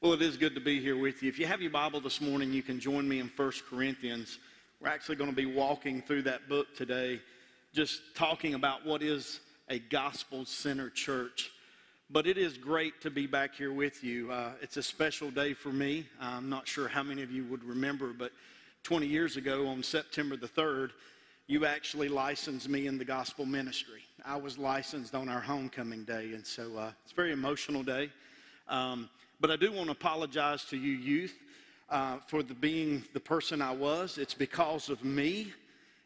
Well, it is good to be here with you. If you have your Bible this morning, you can join me in 1 Corinthians. We're actually going to be walking through that book today, just talking about what is a gospel-centered church. But it is great to be back here with you. It's a special day for me. I'm not sure how many of you would remember, but 20 years ago on September the 3rd, you actually licensed me in the gospel ministry. I was licensed on our homecoming day, and so it's a very emotional day. But I do want to apologize to you youth for being the person I was. It's because of me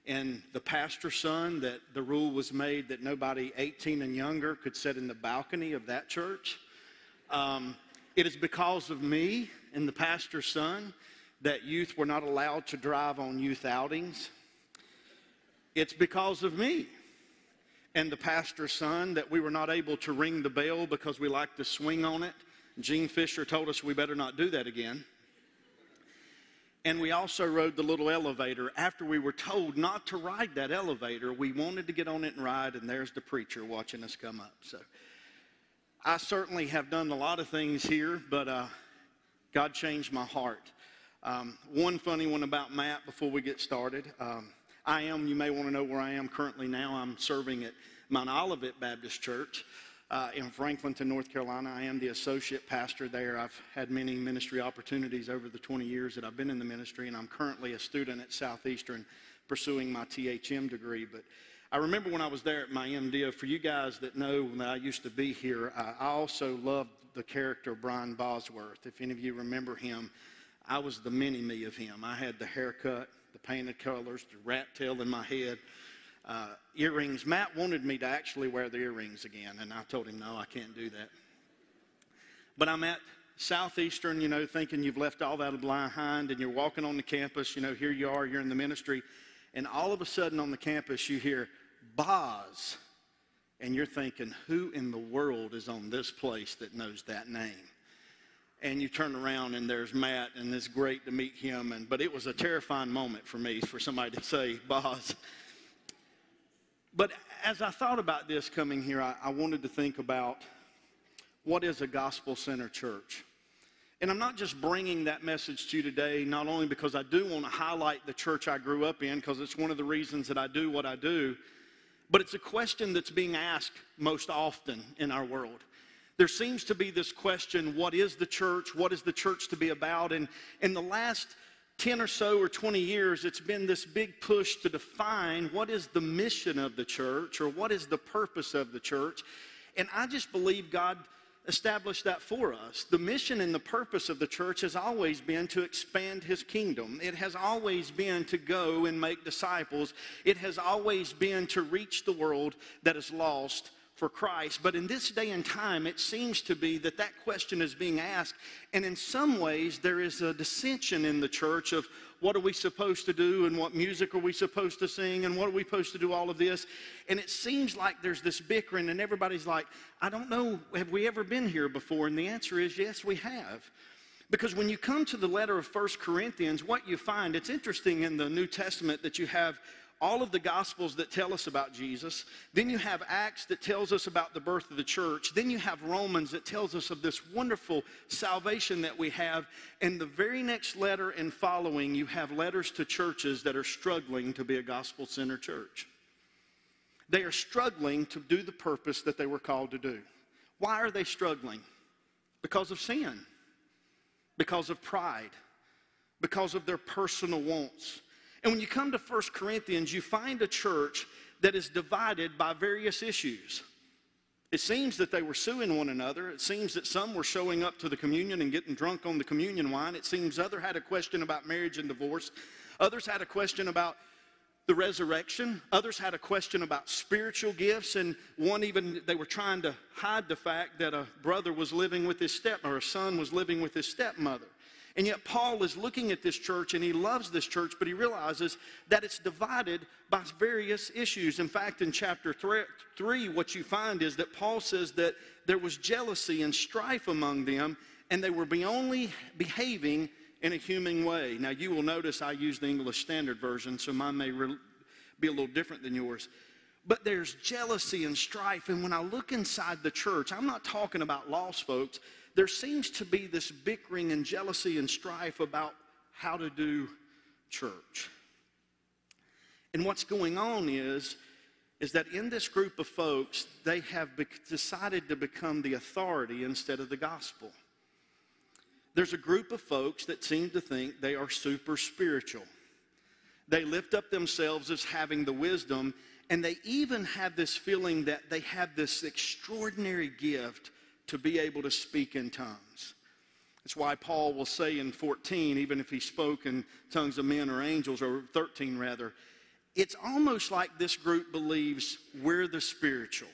and the pastor's son that the rule was made that nobody 18 and younger could sit in the balcony of that church. It is because of me and the pastor's son that youth were not allowed to drive on youth outings. It's because of me and the pastor's son that we were not able to ring the bell because we like to swing on it. Gene Fisher told us we better not do that again. And we also rode the little elevator. After we were told not to ride that elevator, we wanted to get on it and ride, and there's the preacher watching us come up. So I certainly have done a lot of things here, but God changed my heart. One funny one about Matt before we get started. You may want to know where I am currently now. I'm serving at Mount Olivet Baptist Church in Franklinton, North Carolina. I am the associate pastor there. I've had many ministry opportunities over the 20 years that I've been in the ministry, and I'm currently a student at Southeastern pursuing my THM degree. But I remember when I was there at my MDO, for you guys that know that I used to be here, I also loved the character Brian Bosworth. If any of you remember him, I was the mini-me of him. I had the haircut, the painted colors, the rat tail in my head. Earrings. Matt wanted me to actually wear the earrings again, and I told him, no, I can't do that. But I'm at Southeastern, thinking you've left all that behind, and you're walking on the campus, here you are, you're in the ministry, and all of a sudden on the campus you hear, Boz, and you're thinking, who in the world is on this place that knows that name? And you turn around, and there's Matt, and it's great to meet him, but it was a terrifying moment for me, for somebody to say, Boz. But as I thought about this coming here, I wanted to think about what is a gospel-centered church. And I'm not just bringing that message to you today, not only because I do want to highlight the church I grew up in, because it's one of the reasons that I do what I do, but it's a question that's being asked most often in our world. There seems to be this question, what is the church? What is the church to be about? And in the last 10 or so or 20 years, it's been this big push to define what is the mission of the church or what is the purpose of the church. And I just believe God established that for us. The mission and the purpose of the church has always been to expand His kingdom. It has always been to go and make disciples. It has always been to reach the world that is lost for Christ. But in this day and time, it seems to be that question is being asked, and in some ways there is a dissension in the church of what are we supposed to do and what music are we supposed to sing and what are we supposed to do, all of this. And it seems like there's this bickering, and everybody's like, I don't know, have we ever been here before? And the answer is yes, we have. Because when you come to the letter of 1 Corinthians, what you find, it's interesting in the New Testament that you have all of the Gospels that tell us about Jesus. Then you have Acts that tells us about the birth of the church. Then you have Romans that tells us of this wonderful salvation that we have. And the very next letter and following, you have letters to churches that are struggling to be a gospel-centered church. They are struggling to do the purpose that they were called to do. Why are they struggling? Because of sin. Because of pride. Because of their personal wants. And when you come to 1 Corinthians, you find a church that is divided by various issues. It seems that they were suing one another. It seems that some were showing up to the communion and getting drunk on the communion wine. It seems others had a question about marriage and divorce. Others had a question about the resurrection. Others had a question about spiritual gifts. And they were trying to hide the fact that a brother was living with his or a son was living with his stepmother. And yet Paul is looking at this church, and he loves this church, but he realizes that it's divided by various issues. In fact, in chapter 3, what you find is that Paul says that there was jealousy and strife among them, and they were only behaving in a human way. Now, you will notice I use the English Standard Version, so mine may be a little different than yours. But there's jealousy and strife, and when I look inside the church, I'm not talking about lost folks. there seems to be this bickering and jealousy and strife about how to do church. And what's going on is that in this group of folks, they have decided to become the authority instead of the gospel. There's a group of folks that seem to think they are super spiritual. They lift up themselves as having the wisdom, and they even have this feeling that they have this extraordinary gift to be able to speak in tongues. That's why Paul will say in 14, even if he spoke in tongues of men or angels, or 13 rather, it's almost like this group believes we're the spiritual.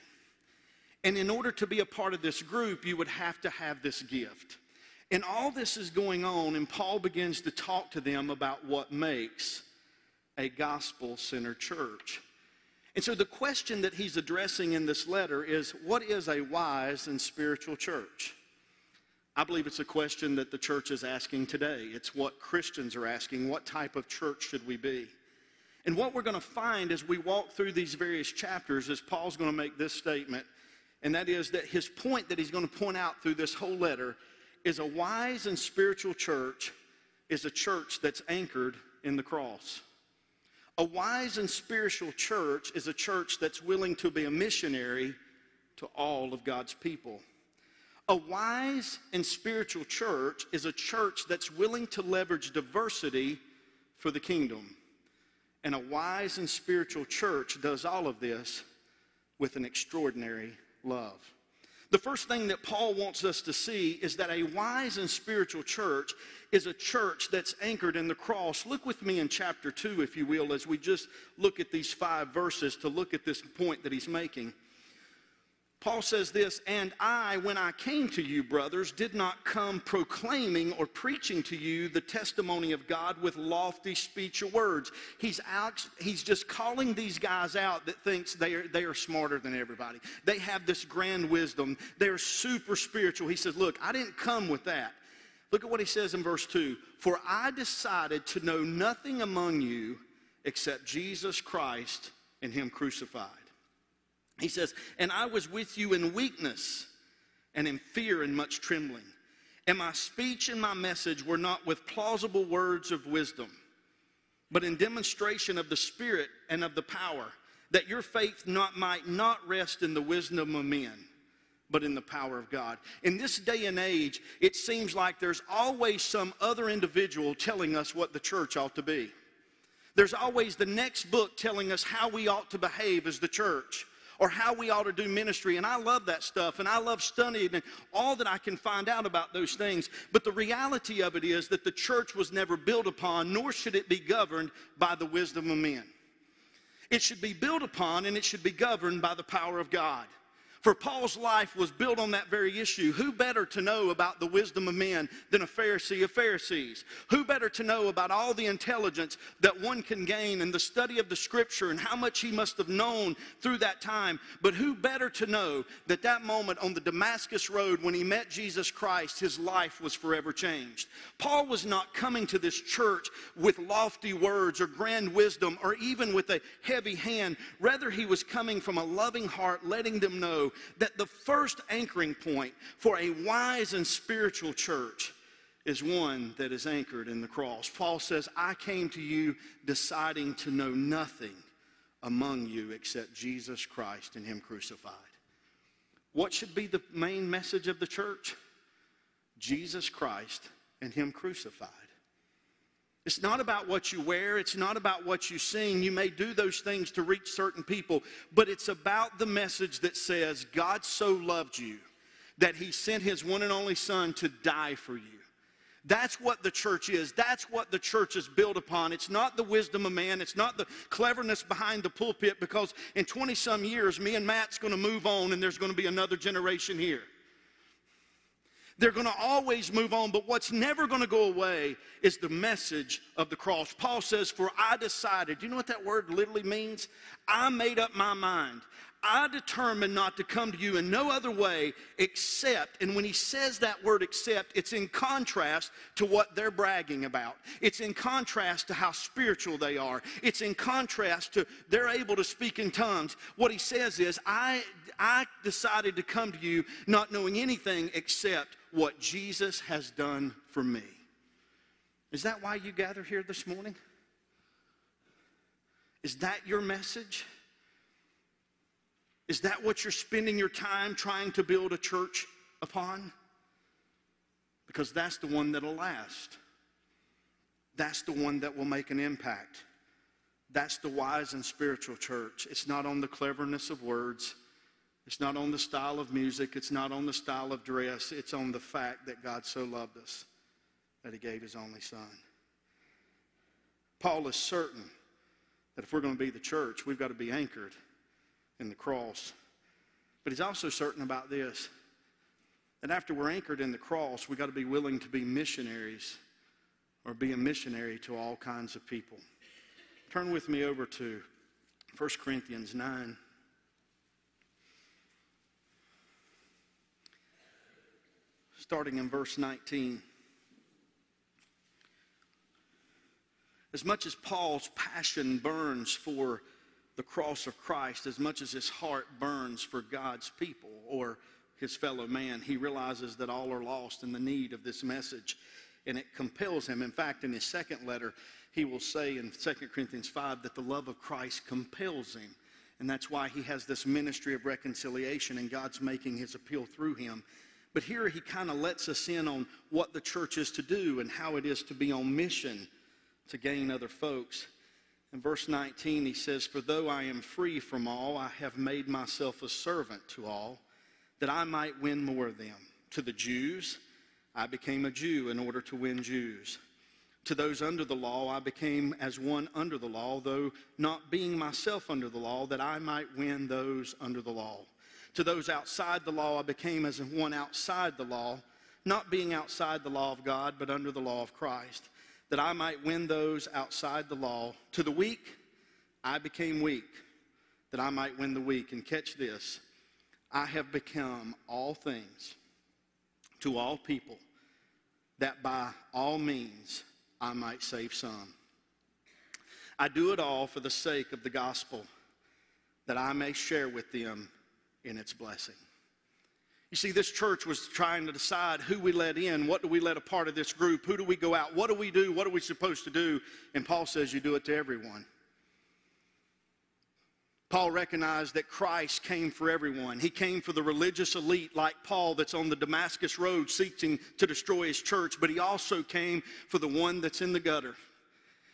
And in order to be a part of this group, you would have to have this gift. And all this is going on, and Paul begins to talk to them about what makes a gospel-centered church. And so the question that he's addressing in this letter is, what is a wise and spiritual church? I believe it's a question that the church is asking today. It's what Christians are asking. What type of church should we be? And what we're going to find as we walk through these various chapters is Paul's going to make this statement, and that is that his point that he's going to point out through this whole letter is a wise and spiritual church is a church that's anchored in the cross. A wise and spiritual church is a church that's willing to be a missionary to all of God's people. A wise and spiritual church is a church that's willing to leverage diversity for the kingdom. And a wise and spiritual church does all of this with an extraordinary love. The first thing that Paul wants us to see is that a wise and spiritual church is a church that's anchored in the cross. Look with me in chapter 2, if you will, as we just look at these 5 verses to look at this point that he's making. Paul says this, "And I, when I came to you, brothers, did not come proclaiming or preaching to you the testimony of God with lofty speech or words." He's just calling these guys out that thinks they are smarter than everybody. They have this grand wisdom. They're super spiritual. He says, look, I didn't come with that. Look at what he says in verse 2. "For I decided to know nothing among you except Jesus Christ and him crucified." He says, "And I was with you in weakness and in fear and much trembling. And my speech and my message were not with plausible words of wisdom, but in demonstration of the Spirit and of the power, that your faith might not rest in the wisdom of men, but in the power of God." In this day and age, it seems like there's always some other individual telling us what the church ought to be. There's always the next book telling us how we ought to behave as the church, or how we ought to do ministry. And I love that stuff, and I love studying and all that I can find out about those things. But the reality of it is that the church was never built upon, nor should it be governed by the wisdom of men. It should be built upon, and it should be governed by the power of God. For Paul's life was built on that very issue. Who better to know about the wisdom of men than a Pharisee of Pharisees? Who better to know about all the intelligence that one can gain in the study of the Scripture and how much he must have known through that time? But who better to know that that moment on the Damascus road when he met Jesus Christ, his life was forever changed? Paul was not coming to this church with lofty words or grand wisdom or even with a heavy hand. Rather, he was coming from a loving heart, letting them know that the first anchoring point for a wise and spiritual church is one that is anchored in the cross. Paul says, "I came to you deciding to know nothing among you except Jesus Christ and him crucified." What should be the main message of the church? Jesus Christ and him crucified. It's not about what you wear. It's not about what you sing. You may do those things to reach certain people, but it's about the message that says God so loved you that he sent his one and only Son to die for you. That's what the church is. That's what the church is built upon. It's not the wisdom of man. It's not the cleverness behind the pulpit, because in 20-some years, me and Matt's going to move on and there's going to be another generation here. They're going to always move on, but what's never going to go away is the message of the cross. Paul says, "For I decided," do you know what that word literally means? I made up my mind. I determined not to come to you in no other way except, and when he says that word except, it's in contrast to what they're bragging about. It's in contrast to how spiritual they are. It's in contrast to they're able to speak in tongues. What he says is, I decided to come to you not knowing anything except what Jesus has done for me. Is that why you gather here this morning? Is that your message? Is that what you're spending your time trying to build a church upon? Because that's the one that'll last. That's the one that will make an impact. That's the wise and spiritual church. It's not on the cleverness of words. It's not on the style of music. It's not on the style of dress. It's on the fact that God so loved us that he gave his only son. Paul is certain that if we're going to be the church, we've got to be anchored in the cross. But he's also certain about this, that after we're anchored in the cross, we've got to be willing to be missionaries or be a missionary to all kinds of people. Turn with me over to 1 Corinthians 9. Starting in verse 19. As much as Paul's passion burns for the cross of Christ, as much as his heart burns for God's people or his fellow man, he realizes that all are lost in the need of this message, and it compels him. In fact, in his second letter, he will say in 2 Corinthians 5 that the love of Christ compels him, and that's why he has this ministry of reconciliation, and God's making his appeal through him. But here he kind of lets us in on what the church is to do and how it is to be on mission to gain other folks. In verse 19, he says, "For though I am free from all, I have made myself a servant to all, that I might win more of them. To the Jews, I became a Jew in order to win Jews. To those under the law, I became as one under the law, though not being myself under the law, that I might win those under the law. To those outside the law, I became as one outside the law, not being outside the law of God, but under the law of Christ, that I might win those outside the law. To the weak, I became weak, that I might win the weak." And catch this, "I have become all things to all people, that by all means I might save some. I do it all for the sake of the gospel, that I may share with them in its blessing." You see, this church was trying to decide who we let in, what do we let a part of this group, who do we go out, what do we do, what are we supposed to do? And Paul says you do it to everyone. Paul recognized that Christ came for everyone. He came for the religious elite like Paul that's on the Damascus road seeking to destroy his church, but he also came for the one that's in the gutter.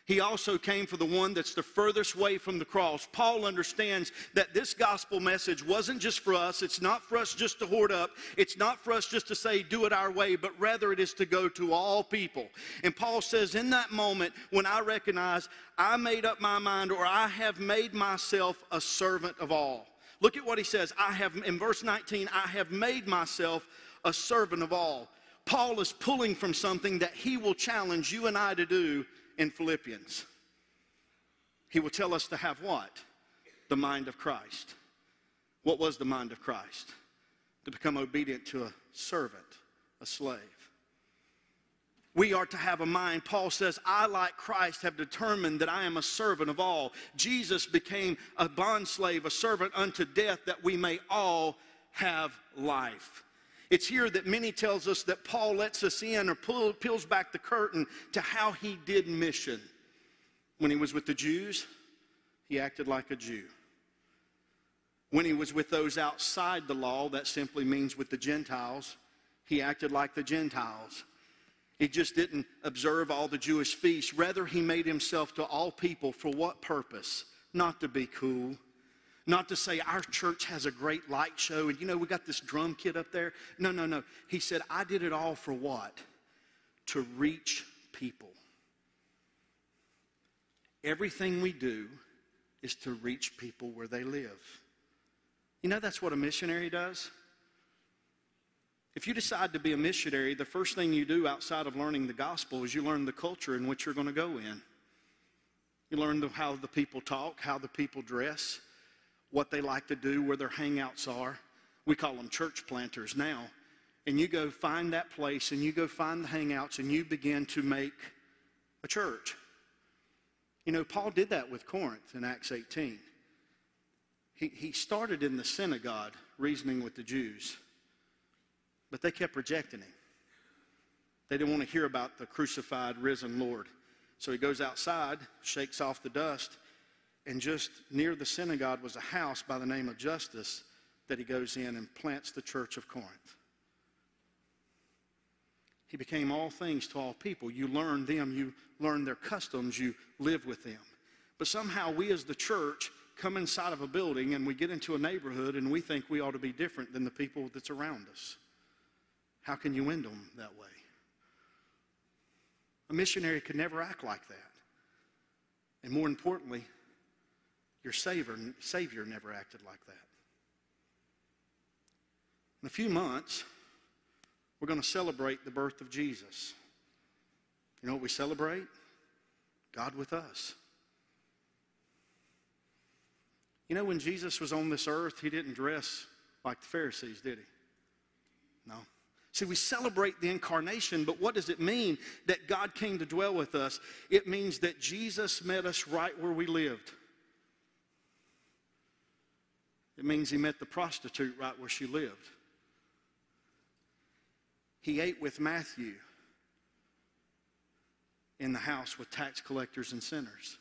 He also came for the one that's the furthest way from the cross. Paul understands that this gospel message wasn't just for us. It's not for us just to hoard up. It's not for us just to say, do it our way, but rather it is to go to all people. And Paul says, in that moment, when I recognize I made up my mind, or I have made myself a servant of all. Look at what he says. In verse 19, I have made myself a servant of all. Paul is pulling from something that he will challenge you and I to do in Philippians. He will tell us to have what? The mind of Christ. What was the mind of Christ? To become obedient to a servant, a slave. We are to have a mind. Paul says, I, like Christ, have determined that I am a servant of all. Jesus became a bondslave, a servant unto death, that we may all have life. It's here that many tells us that Paul lets us in, or peels back the curtain to how he did mission. When he was with the Jews, he acted like a Jew. When he was with those outside the law, that simply means with the Gentiles, he acted like the Gentiles. He just didn't observe all the Jewish feasts. Rather, he made himself to all people for what purpose? Not to be cool. Not to say our church has a great light show and, we got this drum kit up there. No. He said, I did it all for what? To reach people. Everything we do is to reach people where they live. That's what a missionary does. If you decide to be a missionary, the first thing you do outside of learning the gospel is you learn the culture in which you're going to go in. You learn how the people talk, how the people dress, what they like to do, where their hangouts are. We call them church planters now. And you go find that place, and you go find the hangouts, and you begin to make a church. Paul did that with Corinth in Acts 18. He started in the synagogue reasoning with the Jews, but they kept rejecting him. They didn't want to hear about the crucified, risen Lord. So he goes outside, shakes off the dust, and just near the synagogue was a house by the name of Justus that he goes in and plants the church of Corinth. He became all things to all people. You learn them, you learn their customs, you live with them. But somehow we as the church come inside of a building and we get into a neighborhood and we think we ought to be different than the people that's around us. How can you win them that way? A missionary could never act like that. And more importantly, your Savior never acted like that. In a few months, we're going to celebrate the birth of Jesus. You know what we celebrate? God with us. You know, when Jesus was on this earth, he didn't dress like the Pharisees, did he? No. See, we celebrate the incarnation, but what does it mean that God came to dwell with us? It means that Jesus met us right where we lived. It means he met the prostitute right where she lived. He ate with Matthew in the house with tax collectors and sinners.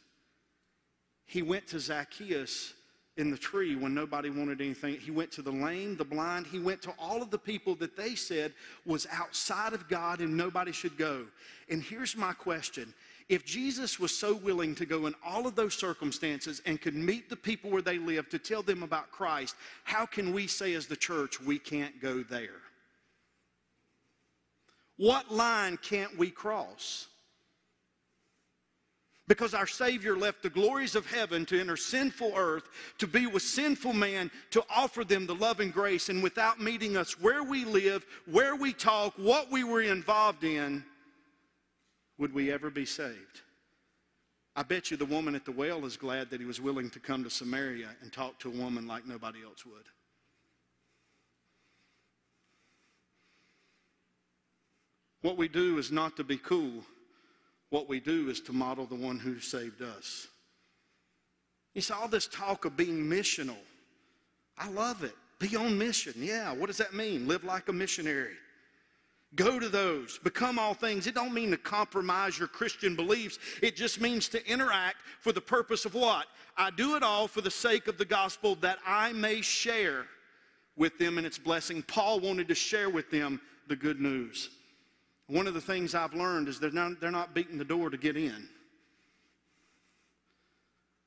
He went to Zacchaeus in the tree when nobody wanted anything. He went to the lame, the blind. He went to all of the people that they said was outside of God and nobody should go. And here's my question. If Jesus was so willing to go in all of those circumstances and could meet the people where they live to tell them about Christ, how can we say as the church we can't go there? What line can't we cross? Because our Savior left the glories of heaven to enter sinful earth, to be with sinful man, to offer them the love and grace. And without meeting us where we live, where we talk, what we were involved in, would we ever be saved? I bet you the woman at the well is glad that he was willing to come to Samaria and talk to a woman like nobody else would. What we do is not to be cool. What we do is to model the one who saved us. You see, all this talk of being missional, I love it. Be on mission. Yeah, what does that mean? Live like a missionary. Go to those. Become all things. It don't mean to compromise your Christian beliefs. It just means to interact for the purpose of what? I do it all for the sake of the gospel that I may share with them in its blessing. Paul wanted to share with them the good news. One of the things I've learned is they're not beating the door to get in.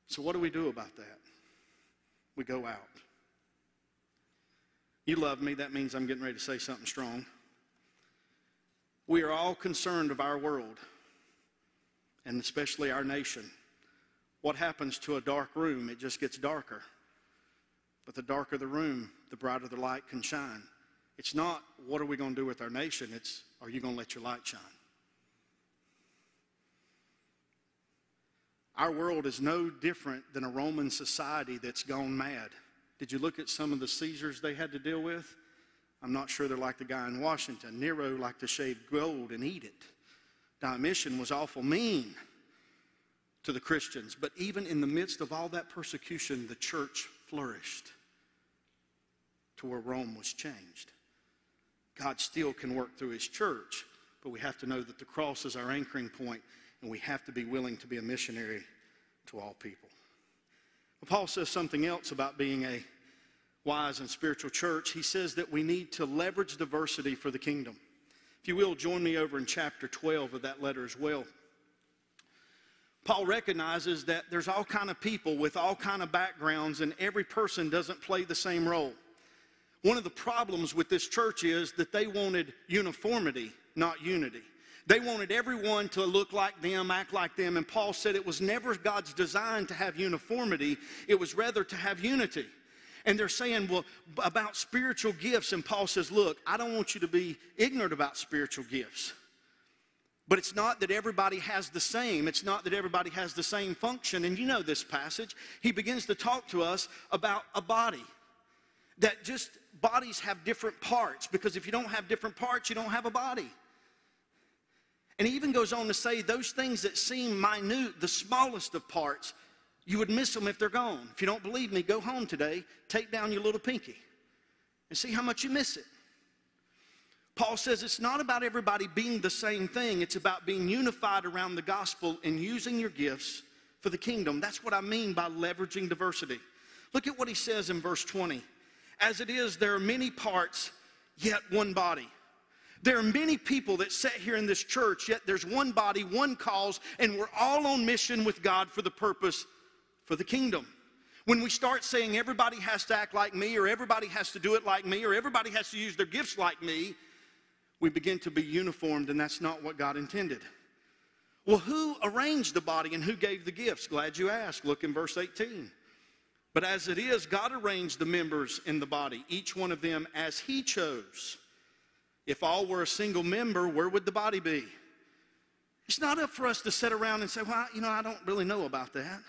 So what do we do about that? We go out. You love me. That means I'm getting ready to say something strong. We are all concerned of our world, and especially our nation. What happens to a dark room? It just gets darker. But the darker the room, the brighter the light can shine. It's not, what are we going to do with our nation? It's, are you going to let your light shine? Our world is no different than a Roman society that's gone mad. Did you look at some of the Caesars they had to deal with? I'm not sure they're like the guy in Washington. Nero liked to shave gold and eat it. Domitian was awful mean to the Christians. But even in the midst of all that persecution, the church flourished to where Rome was changed. God still can work through his church, but we have to know that the cross is our anchoring point, and we have to be willing to be a missionary to all people. Well, Paul says something else about being a wise and spiritual church. He says that we need to leverage diversity for the kingdom. If you will, join me over in chapter 12 of that letter as well. Paul recognizes that there's all kind of people with all kind of backgrounds, and every person doesn't play the same role. One of the problems with this church is that they wanted uniformity, not unity. They wanted everyone to look like them, act like them, and Paul said it was never God's design to have uniformity. It was rather to have unity. And they're saying, well, about spiritual gifts, and Paul says, look, I don't want you to be ignorant about spiritual gifts. But it's not that everybody has the same. It's not that everybody has the same function. And you know this passage. He begins to talk to us about a body. That just bodies have different parts, because if you don't have different parts, you don't have a body. And he even goes on to say those things that seem minute, the smallest of parts, you would miss them if they're gone. If you don't believe me, go home today, take down your little pinky, and see how much you miss it. Paul says it's not about everybody being the same thing. It's about being unified around the gospel and using your gifts for the kingdom. That's what I mean by leveraging diversity. Look at what he says in verse 20. As it is, there are many parts, yet one body. There are many people that sit here in this church, yet there's one body, one cause, and we're all on mission with God for the purpose for the kingdom. When we start saying everybody has to act like me, or everybody has to do it like me, or everybody has to use their gifts like me, we begin to be uniformed, and that's not what God intended. Well, who arranged the body and who gave the gifts? Glad you asked. Look in verse 18. But as it is, God arranged the members in the body, each one of them as he chose. If all were a single member, where would the body be? It's not up for us to sit around and say, well, I don't really know about that.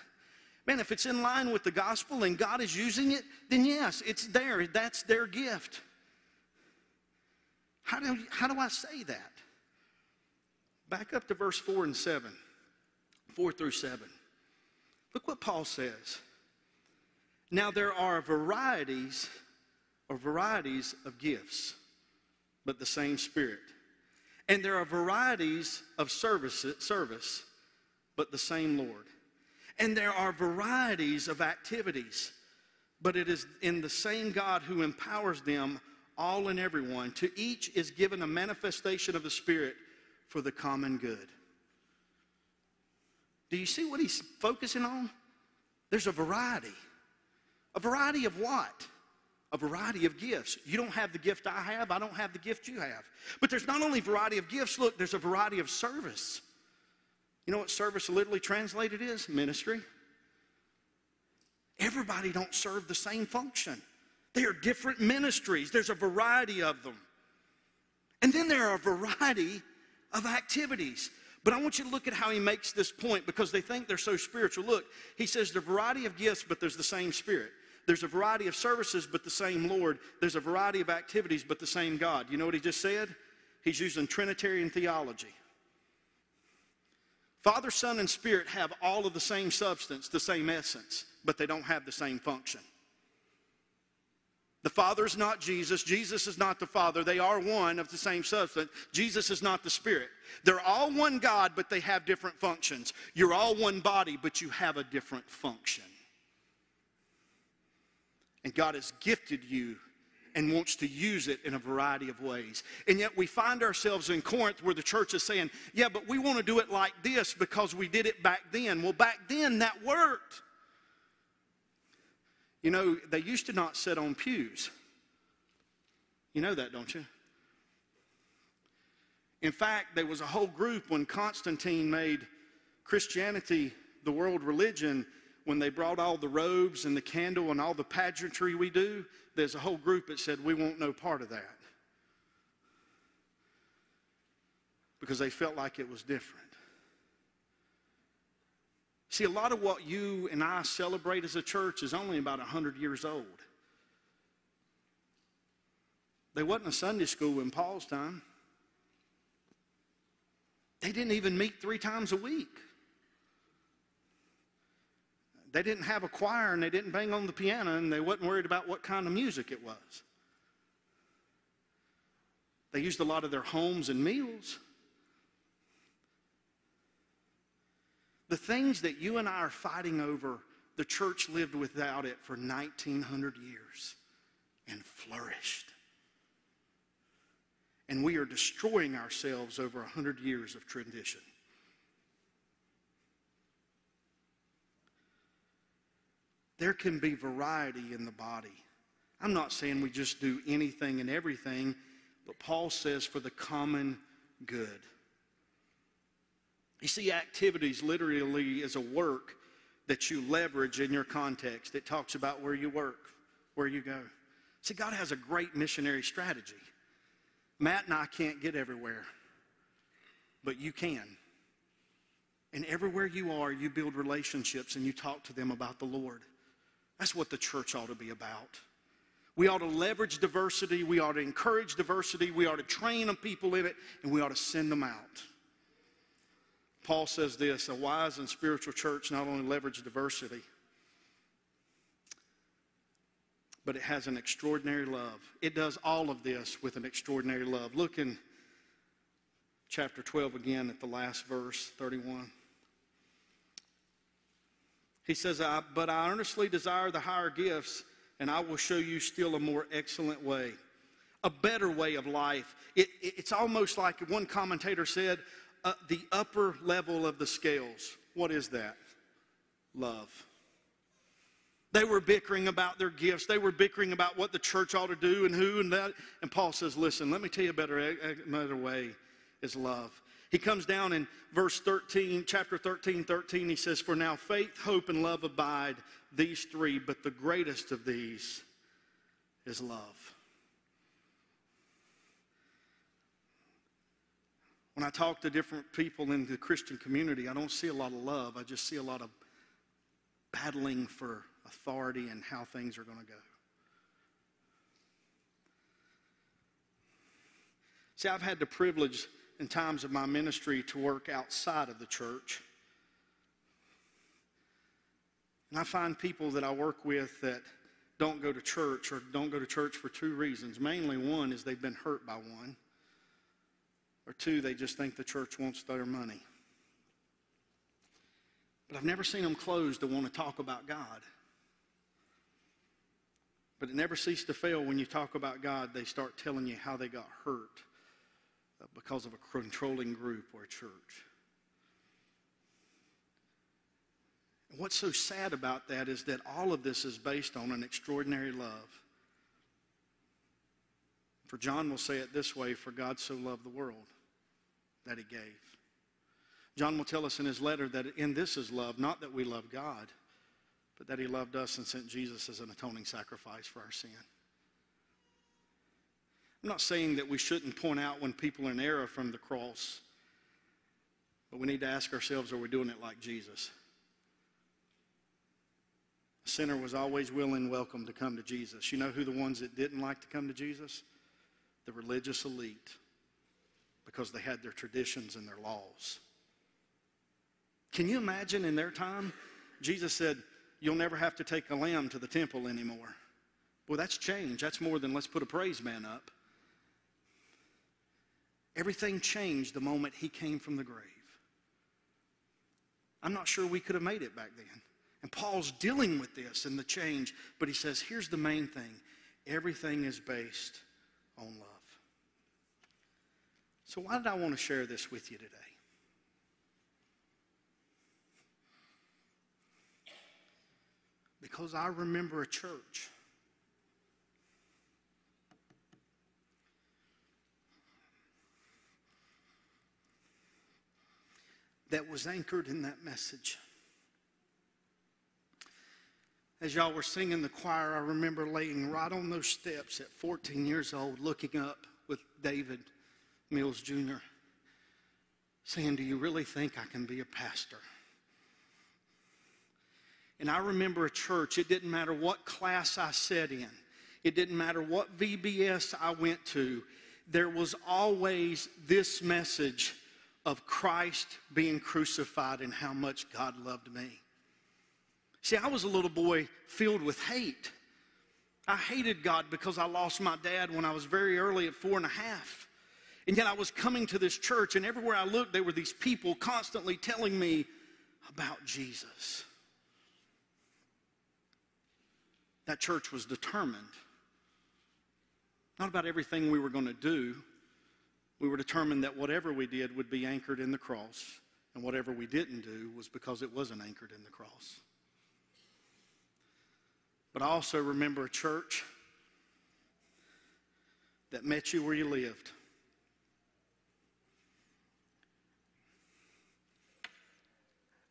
Man, if it's in line with the gospel and God is using it, then yes, it's there. That's their gift. How do I say that? Back up to verse 4 and 7. 4 through 7. Look what Paul says. Now there are varieties of gifts, but the same Spirit. And there are varieties of service, but the same Lord. And there are varieties of activities, but it is in the same God who empowers them all and everyone. To each is given a manifestation of the Spirit for the common good. Do you see what he's focusing on? There's a variety. A variety of what? A variety of gifts. You don't have the gift I have. I don't have the gift you have. But there's not only a variety of gifts. Look, there's a variety of service. You know what service literally translated is? Ministry. Everybody don't serve the same function. They are different ministries. There's a variety of them. And then there are a variety of activities. But I want you to look at how he makes this point, because they think they're so spiritual. Look, he says the variety of gifts, but there's the same Spirit. There's a variety of services, but the same Lord. There's a variety of activities, but the same God. You know what he just said? He's using Trinitarian theology. Father, Son, and Spirit have all of the same substance, the same essence, but they don't have the same function. The Father is not Jesus. Jesus is not the Father. They are one of the same substance. Jesus is not the Spirit. They're all one God, but they have different functions. You're all one body, but you have a different function. And God has gifted you and wants to use it in a variety of ways. And yet we find ourselves in Corinth where the church is saying, yeah, but we want to do it like this because we did it back then. Well, back then that worked. You know, they used to not sit on pews. You know that, don't you? In fact, there was a whole group when Constantine made Christianity the world religion, when they brought all the robes and the candle and all the pageantry we do, there's a whole group that said, we want no part of that. Because they felt like it was different. See, a lot of what you and I celebrate as a church is only about 100 years old. There wasn't a Sunday school in Paul's time. They didn't even meet 3 times a week. They didn't have a choir, and they didn't bang on the piano, and they wasn't worried about what kind of music it was. They used a lot of their homes and meals. The things that you and I are fighting over, the church lived without it for 1,900 years and flourished. And we are destroying ourselves over 100 years of tradition. There can be variety in the body. I'm not saying we just do anything and everything, but Paul says for the common good. You see, activities literally is a work that you leverage in your context. It talks about where you work, where you go. See, God has a great missionary strategy. Matt and I can't get everywhere, but you can. And everywhere you are, you build relationships and you talk to them about the Lord. That's what the church ought to be about. We ought to leverage diversity. We ought to encourage diversity. We ought to train people in it, and we ought to send them out. Paul says this, a wise and spiritual church not only leverages diversity, but it has an extraordinary love. It does all of this with an extraordinary love. Look in chapter 12 again at the last verse, 31. He says, but I earnestly desire the higher gifts, and I will show you still a more excellent way, a better way of life. It's almost like one commentator said, the upper level of the scales. What is that? Love. They were bickering about their gifts. They were bickering about what the church ought to do and who and that. And Paul says, listen, let me tell you a better way is love. He comes down in verse 13, chapter 13, he says, for now faith, hope, and love abide, these three, but the greatest of these is love. When I talk to different people in the Christian community, I don't see a lot of love. I just see a lot of battling for authority and how things are going to go. See, I've had the privilege in times of my ministry to work outside of the church. And I find people that I work with that don't go to church or don't go to church for two reasons. Mainly one is they've been hurt by one. Or two, they just think the church wants their money. But I've never seen them close to want to talk about God. But it never ceased to fail when you talk about God, they start telling you how they got hurt because of a controlling group or a church. And what's so sad about that is that all of this is based on an extraordinary love. For John will say it this way, for God so loved the world that he gave. John will tell us in his letter that in this is love, not that we love God, but that he loved us and sent Jesus as an atoning sacrifice for our sin. I'm not saying that we shouldn't point out when people are in error from the cross, but we need to ask ourselves, are we doing it like Jesus? The sinner was always willing and welcome to come to Jesus. You know who the ones that didn't like to come to Jesus? The religious elite, because they had their traditions and their laws. Can you imagine in their time, Jesus said, you'll never have to take a lamb to the temple anymore. Well, that's change. That's more than let's put a praise man up. Everything changed the moment he came from the grave. I'm not sure we could have made it back then. And Paul's dealing with this and the change, but he says, here's the main thing. Everything is based on love. So why did I want to share this with you today? Because I remember a church that was anchored in that message. As y'all were singing the choir, I remember laying right on those steps at 14 years old, looking up with David Mills Jr., saying, do you really think I can be a pastor? And I remember a church, it didn't matter what class I sat in. It didn't matter what VBS I went to. There was always this message of Christ being crucified and how much God loved me. See, I was a little boy filled with hate. I hated God because I lost my dad when I was very early at 4 and a half. And yet I was coming to this church, and everywhere I looked, there were these people constantly telling me about Jesus. That church was determined. Not about everything we were going to do. We were determined that whatever we did would be anchored in the cross. And whatever we didn't do was because it wasn't anchored in the cross. But I also remember a church that met you where you lived.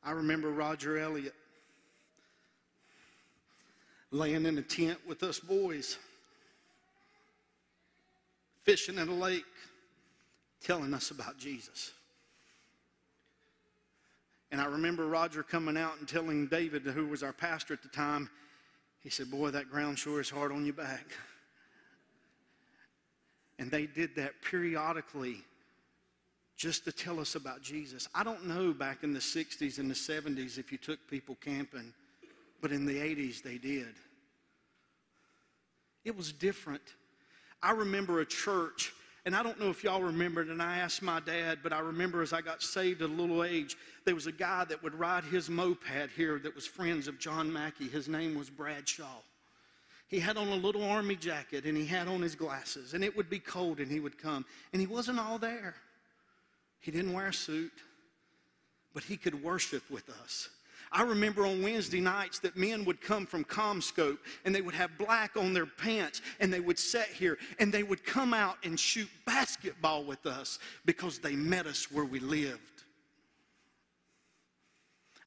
I remember Roger Elliott laying in a tent with us boys, fishing in a lake, telling us about Jesus. And I remember Roger coming out and telling David, who was our pastor at the time, he said, boy, that ground sure is hard on your back. And they did that periodically just to tell us about Jesus. I don't know back in the 60s and the 70s if you took people camping, but in the 80s they did. It was different. I remember a church, and I don't know if y'all remember it, and I asked my dad, but I remember as I got saved at a little age, there was a guy that would ride his moped here that was friends of John Mackey. His name was Bradshaw. He had on a little army jacket, and he had on his glasses, and it would be cold, and he would come, and he wasn't all there. He didn't wear a suit, but he could worship with us. I remember on Wednesday nights that men would come from Comscope, and they would have black on their pants, and they would sit here, and they would come out and shoot basketball with us because they met us where we lived.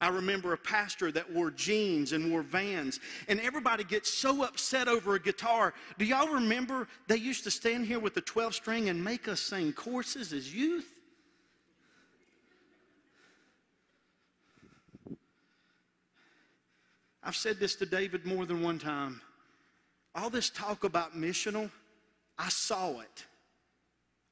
I remember a pastor that wore jeans and wore Vans, and everybody gets so upset over a guitar. Do y'all remember they used to stand here with the 12-string and make us sing choruses as youth? I've said this to David more than one time. All this talk about missional, I saw it.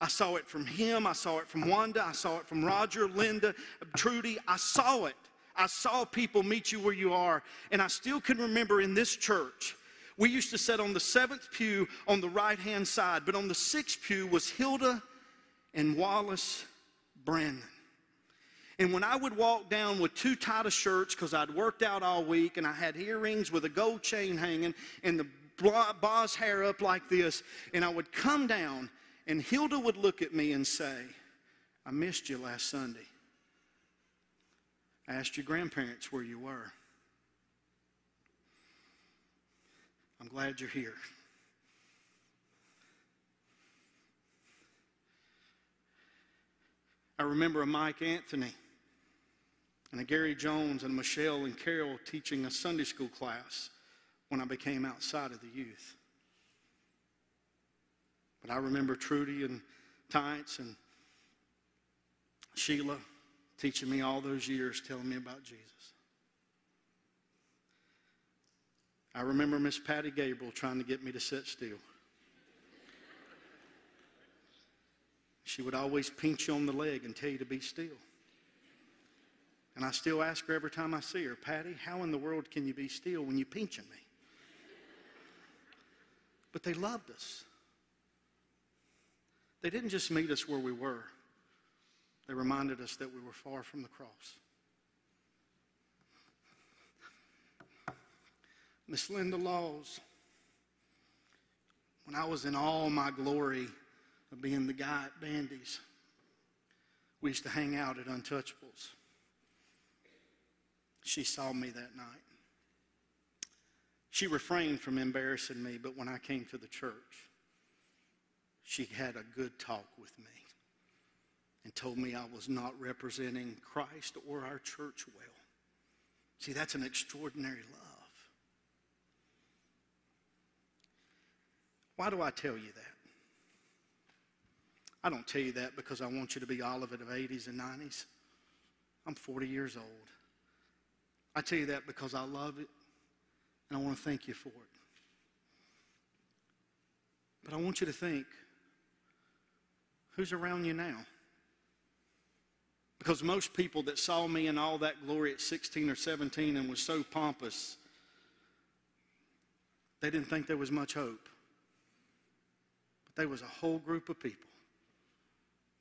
I saw it from him. I saw it from Wanda. I saw it from Roger, Linda, Trudy. I saw it. I saw people meet you where you are. And I still can remember in this church, we used to sit on the 7th pew on the right-hand side. But on the 6th pew was Hilda and Wallace Brandon. And when I would walk down with too tight of shirts because I'd worked out all week and I had earrings with a gold chain hanging and the boss hair up like this, and I would come down and Hilda would look at me and say, I missed you last Sunday. I asked your grandparents where you were. I'm glad you're here. I remember a Mike Anthony and a Gary Jones and Michelle and Carol teaching a Sunday school class when I became outside of the youth. But I remember Trudy and Tights and Sheila teaching me all those years, telling me about Jesus. I remember Miss Patty Gabriel trying to get me to sit still. She would always pinch you on the leg and tell you to be still. And I still ask her every time I see her, Patty, how in the world can you be still when you're pinching me? But they loved us. They didn't just meet us where we were. They reminded us that we were far from the cross. Miss Linda Laws, when I was in all my glory of being the guy at Bandy's, we used to hang out at Untouchables. She saw me that night. She refrained from embarrassing me, but when I came to the church, she had a good talk with me and told me I was not representing Christ or our church well. See, that's an extraordinary love. Why do I tell you that? I don't tell you that because I want you to be Olivet of 80s and 90s. I'm 40 years old. I tell you that because I love it, and I want to thank you for it. But I want you to think, who's around you now? Because most people that saw me in all that glory at 16 or 17 and was so pompous, they didn't think there was much hope. But there was a whole group of people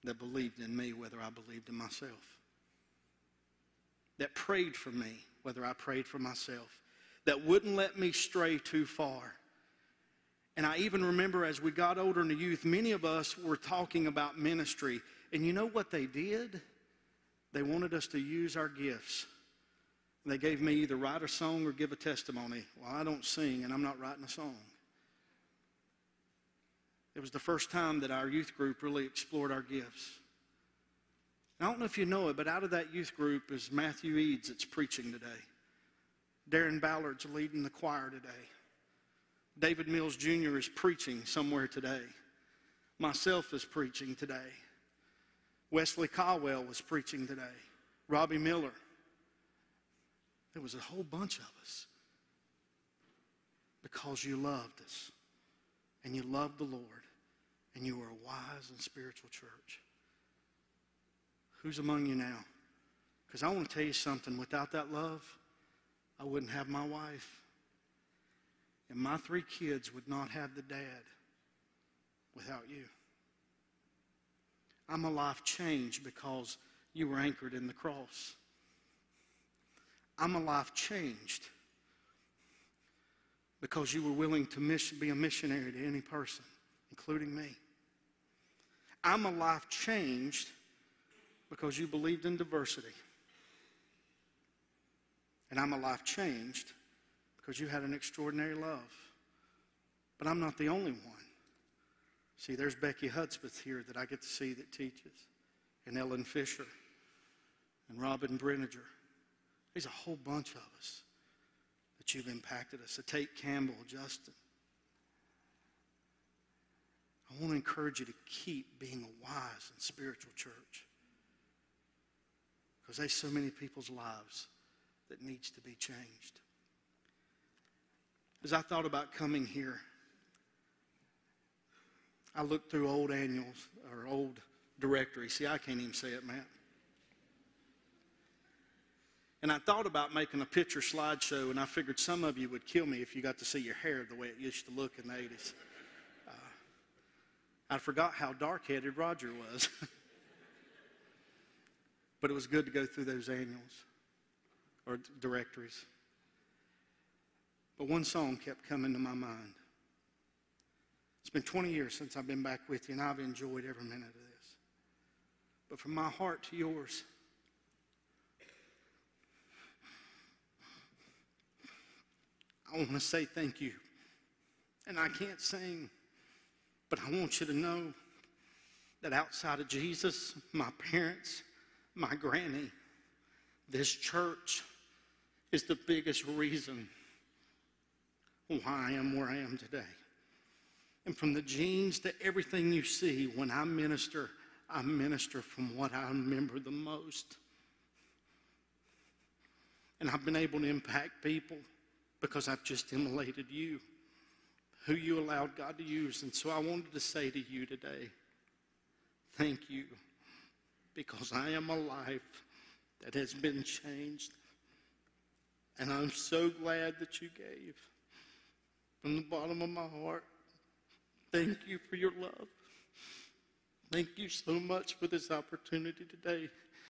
that believed in me whether I believed in myself. That prayed for me whether I prayed for myself. That wouldn't let me stray too far. And I even remember as we got older in the youth, many of us were talking about ministry. And you know what they did? They wanted us to use our gifts. And they gave me either write a song or give a testimony. Well, I don't sing and I'm not writing a song. It was the first time that our youth group really explored our gifts. I don't know if you know it, but out of that youth group is Matthew Eads that's preaching today. Darren Ballard's leading the choir today. David Mills Jr. is preaching somewhere today. Myself is preaching today. Wesley Caldwell was preaching today. Robbie Miller. There was a whole bunch of us. Because you loved us. And you loved the Lord. And you were a wise and spiritual church. Who's among you now? Because I want to tell you something. Without that love, I wouldn't have my wife. And my 3 kids would not have the dad without you. I'm a life changed because you were anchored in the cross. I'm a life changed because you were willing to be a missionary to any person, including me. I'm a life changed because you believed in diversity. And I'm a life changed because you had an extraordinary love. But I'm not the only one. See, there's Becky Hudspeth here that I get to see that teaches, and Ellen Fisher, and Robin Brenninger. There's a whole bunch of us that you've impacted us. So Tate Campbell, Justin. I want to encourage you to keep being a wise and spiritual church, because there's so many people's lives that needs to be changed. As I thought about coming here, I looked through old annuals or old directories. See, I can't even say it, Matt. And I thought about making a picture slideshow, and I figured some of you would kill me if you got to see your hair the way it used to look in the 80s. I forgot how dark-headed Roger was. But it was good to go through those annuals or directories. But one song kept coming to my mind. It's been 20 years since I've been back with you, and I've enjoyed every minute of this. But from my heart to yours, I want to say thank you. And I can't sing, but I want you to know that outside of Jesus, my parents, my granny, this church is the biggest reason why I am where I am today. And from the genes to everything you see, when I minister from what I remember the most. And I've been able to impact people because I've just emulated you, who you allowed God to use. And so I wanted to say to you today, thank you, because I am a life that has been changed. And I'm so glad that you gave. From the bottom of my heart, thank you for your love. Thank you so much for this opportunity today.